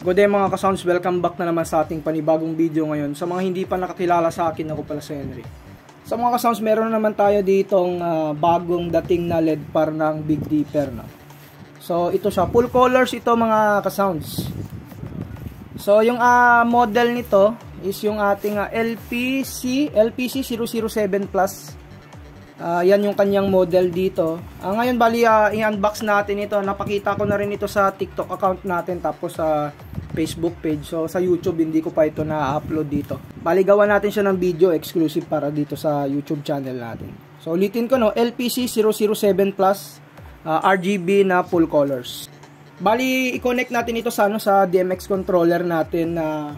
Good day mga ka-sounds, welcome back na naman sa ating panibagong video ngayon. Sa mga hindi pa nakakilala sa akin, ako pala si Henry. Sa mga ka-sounds, meron na naman tayo ditong bagong dating na LED par ng Big Dipper. No? So ito siya, full colors ito mga ka-sounds. So yung model nito is yung ating LPC 007 Plus. Yan yung kanyang model dito. Ngayon bali i-unbox natin ito. Napakita ko na rin ito sa TikTok account natin, tapos sa Facebook page. So sa YouTube hindi ko pa ito na-upload dito. Bali gawa natin siya ng video exclusive para dito sa YouTube channel natin. So ulitin ko no, LPC 007 Plus RGB na full colors. Bali i-connect natin ito sa sa DMX controller natin na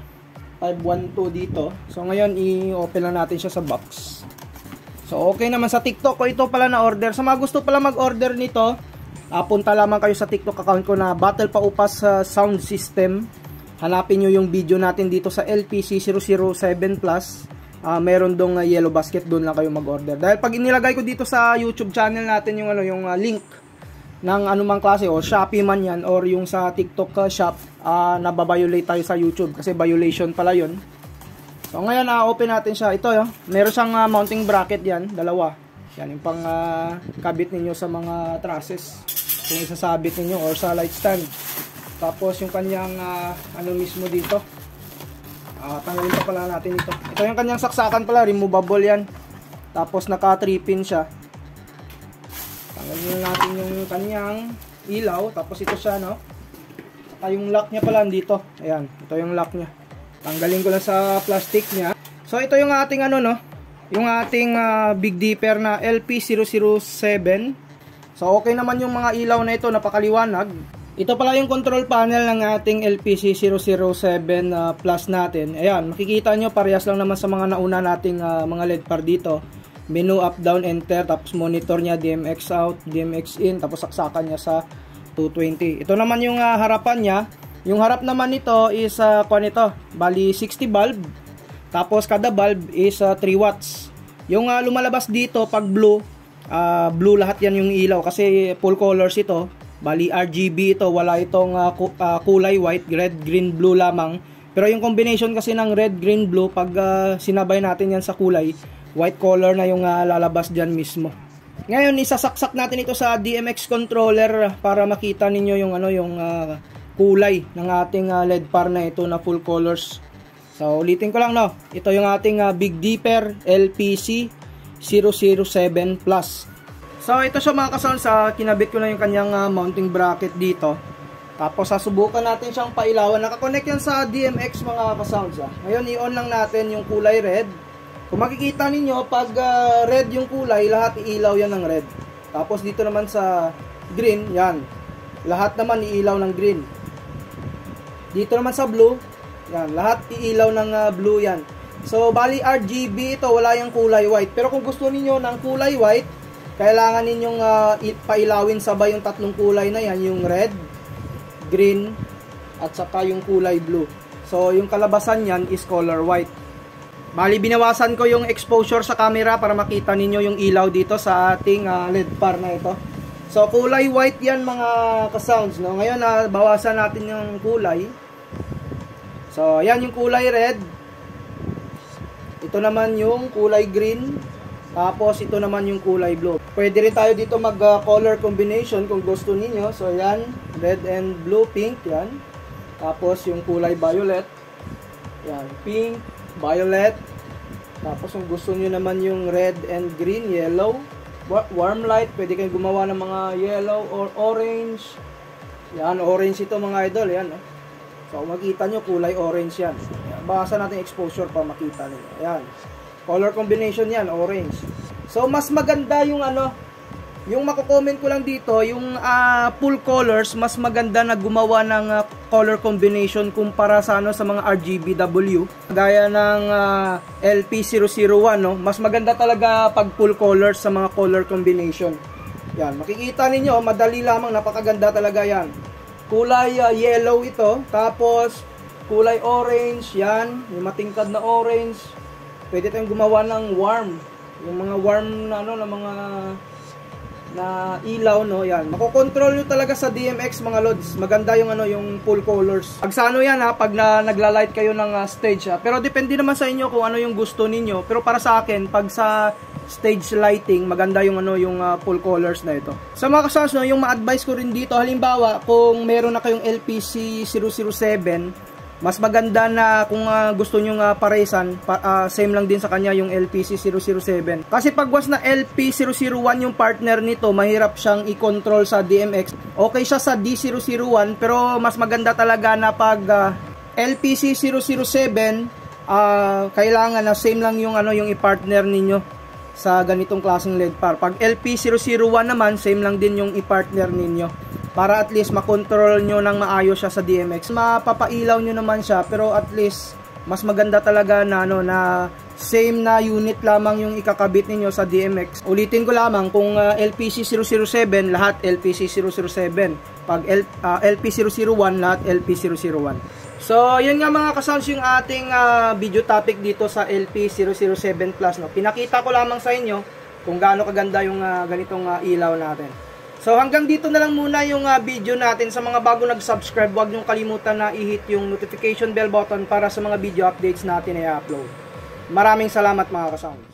512 dito. So ngayon i-open lang natin siya sa box. So okay naman sa TikTok ko ito pala na order. Sa mga gusto pala mag-order nito, punta lamang kayo sa TikTok account ko na Battle Paupas Sound System. Hanapin nyo yung video natin dito sa LPC 007 Plus. Meron dong yellow basket, doon lang kayo mag-order. Dahil pag inilagay ko dito sa YouTube channel natin yung yung link ng anumang klase o Shopee man yan or yung sa TikTok shop, nababiolate tayo sa YouTube kasi violation pala yun. So ngayon open natin siya. Ito meron siyang mounting bracket yan, dalawa. Yan yung pang kabit ninyo sa mga trusses kung isasabit ninyo or sa light stand. Tapos yung kanyang mismo dito. Tanggalin pa pala natin ito. Ito yung kanyang saksakan pala, removable yan. Tapos naka 3 pin siya. Tanggalin natin yung kanyang ilaw. Tapos ito siya Saka yung lock niya pala dito. Ayan, ito yung lock niya. Tanggalin ko lang sa plastic niya. So ito yung ating yung ating Big Dipper na LP007. So okay naman yung mga ilaw na ito, napakaliwanag. Ito pala yung control panel ng ating LPC007 Plus natin. Ayan, makikita nyo parehas lang naman sa mga nauna nating mga LED par dito. Menu up, down, enter, tapos monitor niya DMX out, DMX in, tapos saksakan niya sa 220. Ito naman yung harapan niya. Yung harap naman nito is bali 60 bulb. Tapos kada bulb is 3 watts. Yung lumalabas dito pag blue, blue lahat yan yung ilaw kasi full colors ito. Bali RGB ito, wala itong kulay white, red, green, blue lamang. Pero yung combination kasi ng red, green, blue, pag sinabay natin yan sa kulay, white color na yung lalabas dyan mismo. Ngayon isasaksak natin ito sa DMX controller para makita ninyo yung kulay ng ating LED par na ito na full colors. So ulitin ko lang ito yung ating Big Dipper LPC 007 Plus. So ito siya mga ka-sounds, kinabit ko na yung kanyang mounting bracket dito. Tapos susubukan natin siyang pailawan. Nakakonect yan sa DMX mga ka-sounds. Ngayon i-on lang natin yung kulay red. Kung makikita ninyo pag red yung kulay, lahat iilaw yan ng red. Tapos dito naman sa green, yan, lahat naman iilaw ng green. Dito naman sa blue, yan, lahat iilaw ng blue yan. So, bali RGB ito, wala yung kulay white. Pero kung gusto niyo ng kulay white, kailangan ninyong pailawin sabay yung tatlong kulay na yan, yung red, green, at saka yung kulay blue. So, yung kalabasan yan is color white. Bali, binawasan ko yung exposure sa camera para makita ninyo yung ilaw dito sa ating LED par na ito. So, kulay white yan mga ka-sounds. Ngayon, bawasan natin yung kulay. So, yan yung kulay red. Ito naman yung kulay green. Tapos, ito naman yung kulay blue. Pwede rin tayo dito mag-color combination kung gusto niyo. So, yan. Red and blue, pink. Yan. Tapos, yung kulay violet. Yan. Pink, violet. Tapos, kung gusto niyo naman yung red and green, yellow. Warm light. Pwede kayong gumawa ng mga yellow or orange. Yan. Orange ito mga idol. Yan. So, makita nyo, kulay orange yan. Bawasan natin exposure para makita nyo. Ayan. Color combination yan, orange. So, mas maganda yung yung mako-comment ko lang dito, yung full colors, mas maganda na gumawa ng color combination kumpara sa sa mga RGBW. Gaya ng LP001, mas maganda talaga pag full colors sa mga color combination. Yan, makikita ninyo, madali lamang, napakaganda talaga yan. Kulay yellow ito, tapos kulay orange, yan, yung matingkad na orange. Pwede tayong gumawa ng warm, yung mga warm na na mga na ilaw, no, yan. Makokontrol nyo talaga sa DMX mga lods. Maganda yung ano, yung full colors. Pag sa ano yan ha, pag nagla-light kayo ng stage ha. Pero depende naman sa inyo kung ano yung gusto ninyo. Pero para sa akin, pag sa stage lighting, maganda yung ano, yung full colors na ito. Sa mga kasals, no, yung ma-advise ko rin dito, halimbawa, kung meron na kayong LPC 007, mas maganda na kung gusto nyo paresan, same lang din sa kanya yung LPC 007. Kasi pag was na LP001 yung partner nito, mahirap siyang i-control sa DMX. Okay siya sa D001, pero mas maganda talaga na pag LPC 007, kailangan na same lang yung ano, yung i-partner ninyo sa ganitong klaseng LED par. Pag LP001 naman, same lang din yung i-partner ninyo. Para at least makontrol nyo ng maayos siya sa DMX. Mapapailaw nyo naman siya, pero at least mas maganda talaga na, ano, na same na unit lamang yung ikakabit ninyo sa DMX. Ulitin ko lamang, kung LPC007, lahat LPC007. Pag LP001, lahat LP001. So, yun nga mga kasals yung ating video topic dito sa LP007 Plus. No? Pinakita ko lamang sa inyo kung gaano kaganda yung ganitong ilaw natin. So hanggang dito na lang muna yung video natin. Sa mga bago nag-subscribe, huwag niyong kalimutan na i-hit yung notification bell button para sa mga video updates natin na i-upload. Maraming salamat mga kasounds.